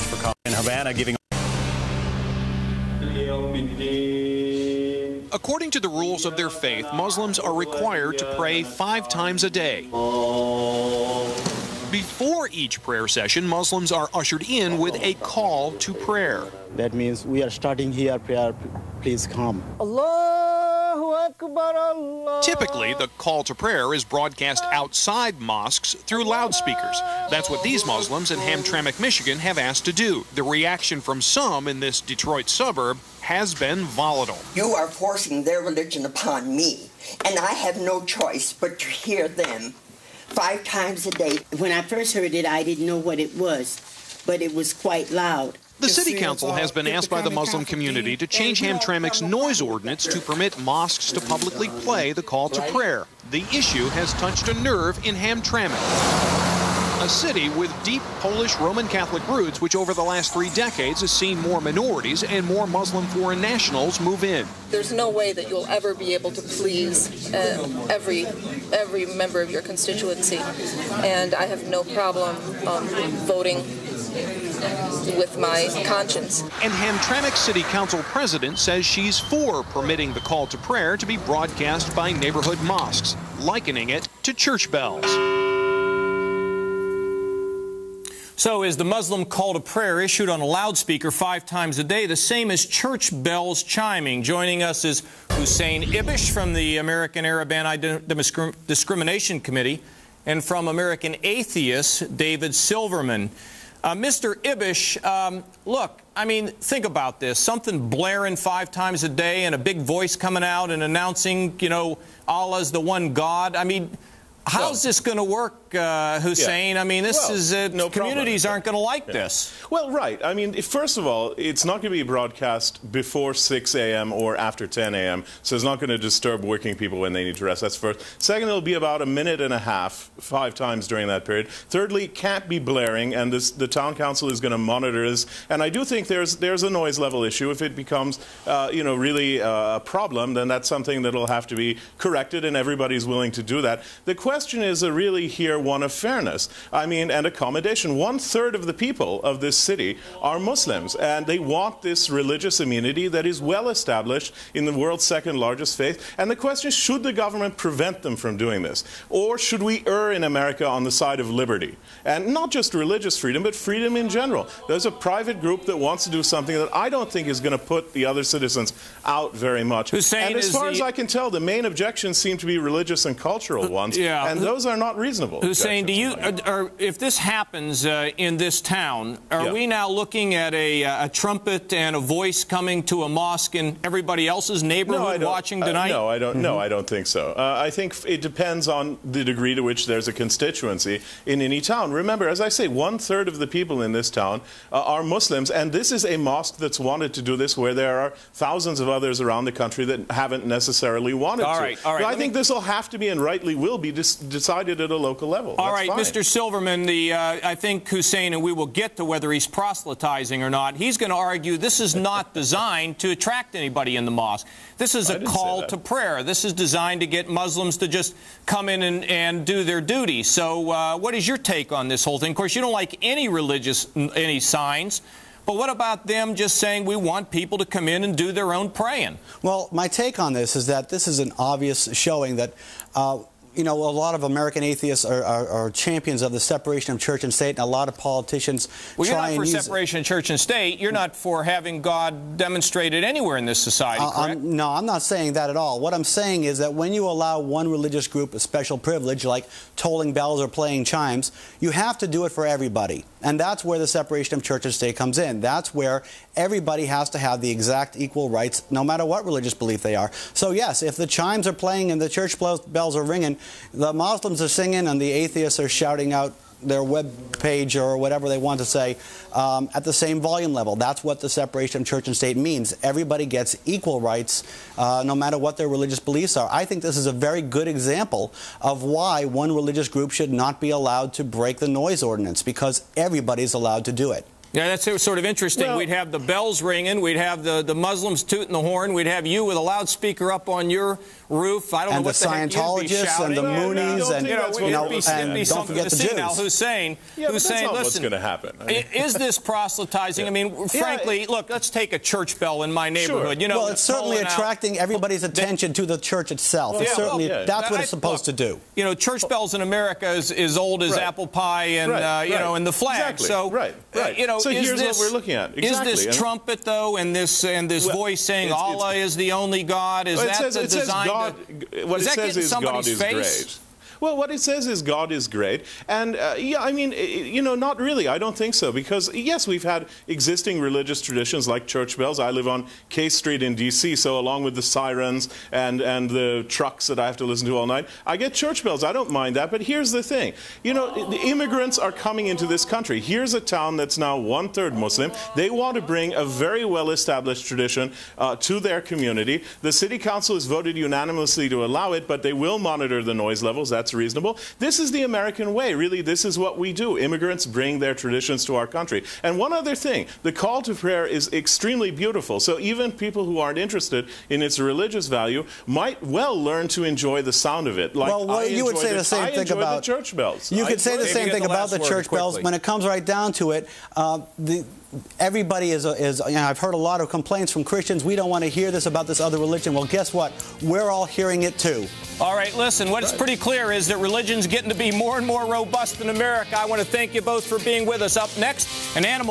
for calling in Havana, giving. According to the rules of their faith, Muslims are required to pray 5 times a day. Before each prayer session, Muslims are ushered in with a call to prayer. That means we are starting here, prayer, please come. Allahu Akbar, Allah. Typically, the call to prayer is broadcast outside mosques through loudspeakers. That's what these Muslims in Hamtramck, Michigan have asked to do. The reaction from some in this Detroit suburb has been volatile. You are forcing their religion upon me, and I have no choice but to hear them 5 times a day. When I first heard it, I didn't know what it was, but it was quite loud. The city council has been asked by the Muslim community to change Hamtramck's noise ordinance to permit mosques to publicly play the call to prayer. The issue has touched a nerve in Hamtramck, a city with deep Polish Roman Catholic roots, which over the last 3 decades has seen more minorities and more Muslim foreign nationals move in. There's no way that you'll ever be able to please every member of your constituency, and I have no problem voting with my conscience. And Hamtramck City Council President says she's for permitting the call to prayer to be broadcast by neighborhood mosques, likening it to church bells. So is the Muslim call to prayer issued on a loudspeaker 5 times a day the same as church bells chiming? Joining us is Hussein Ibish from the American Arab Anti-Discrimination Committee, and from American Atheists, David Silverman. Mr. Ibish, look, I mean, think about this. Something blaring 5 times a day and a big voice coming out and announcing, you know, Allah's the one God. I mean, how's this going to work, Hussein? Yeah. I mean, this is communities aren't going to like this. Well, right. I mean, first of all, it's not going to be broadcast before 6 a.m. or after 10 a.m., so it's not going to disturb working people when they need to rest. That's first. Second, it'll be about 1.5 minutes, 5 times during that period. Thirdly, it can't be blaring, and the town council is going to monitor this. And I do think there's a noise level issue. If it becomes, you know, really a problem, then that's something that'll have to be corrected, and everybody's willing to do that. The question is really here one of fairness, I mean, and accommodation. 1/3 of the people of this city are Muslims, and they want this religious immunity that is well established in the world's 2nd largest faith. And the question is, should the government prevent them from doing this? Or should we err in America on the side of liberty? And not just religious freedom, but freedom in general. There's a private group that wants to do something that I don't think is going to put the other citizens out very much. Hussein, and as far as I can tell, the main objections seem to be religious and cultural ones. Yeah. And those are not reasonable. Hussein, do you, if this happens in this town, are we now looking at a trumpet and a voice coming to a mosque in everybody else's neighborhood watching tonight? No, I don't. No, I don't think so. I think it depends on the degree to which there's a constituency in any town. Remember, as I say, 1/3 of the people in this town are Muslims, and this is a mosque that's wanted to do this, where there are thousands of others around the country that haven't necessarily wanted to. All right. But I think this will have to be, and rightly will be, decided at a local level. All right, fine. Mr. Silverman, I think Hussein, and we will get to whether he's proselytizing or not, he's going to argue this is not designed to attract anybody in the mosque. This is a call to prayer. This is designed to get Muslims to just come in and do their duty. So what is your take on this whole thing? Of course, you don't like any signs. But what about them just saying we want people to come in and do their own praying? Well, my take on this is that this is an obvious showing that you know, a lot of American atheists are champions of the separation of church and state, and a lot of politicians well, try and use... Well, you're not for separation of church and state. You're not for having God demonstrated anywhere in this society, correct? No, I'm not saying that at all. What I'm saying is that when you allow one religious group a special privilege, like tolling bells or playing chimes, you have to do it for everybody. And that's where the separation of church and state comes in. That's where everybody has to have the exact equal rights, no matter what religious belief they are. So yes, if the chimes are playing and the church bells are ringing, the Muslims are singing and the atheists are shouting out their web page or whatever they want to say at the same volume level. That's what the separation of church and state means. Everybody gets equal rights no matter what their religious beliefs are. I think this is a very good example of why one religious group should not be allowed to break the noise ordinance, because everybody's allowed to do it. Yeah, that's sort of interesting. Well, we'd have the bells ringing. We'd have the Muslims tooting the horn. We'd have you with a loudspeaker up on your roof. I don't know what the heck you'd be Scientologists and the Moonies and, don't forget the Jews. Now, Hussein, that's not what's listen, going to happen. Is this proselytizing? I mean, frankly, look, let's take a church bell in my neighborhood. Sure. You know, well, it's certainly attracting everybody's attention to the church itself. It's certainly, that's what it's supposed to do. You know, church bells in America is old as apple pie and, you know, and the flag. Exactly. So, you know, so here's what we're looking at. Exactly. Is this trumpet, though, and this voice saying Allah is the only God? Is that the design? What it says is God is great. Well, what it says is God is great. And, yeah, I mean, you know, not really. I don't think so. Because, yes, we've had existing religious traditions like church bells. I live on K Street in D.C., so along with the sirens and the trucks that I have to listen to all night, I get church bells. I don't mind that. But here's the thing. You know, the immigrants are coming into this country. Here's a town that's now 1/3 Muslim. They want to bring a very well-established tradition to their community. The city council has voted unanimously to allow it, but they will monitor the noise levels. That's reasonable. This is the American way. Really, this is what we do. Immigrants bring their traditions to our country. And one other thing, the call to prayer is extremely beautiful. So even people who aren't interested in its religious value might well learn to enjoy the sound of it. Like, well, you would say the same thing about the church bells. You could say the same thing about the church bells. When it comes right down to it, everybody is you know, I've heard a lot of complaints from Christians. We don't want to hear this about this other religion. Well, guess what? We're all hearing it too. All right, listen, what's pretty clear is that religion's getting to be more and more robust in America. I want to thank you both for being with us. Up next, an animal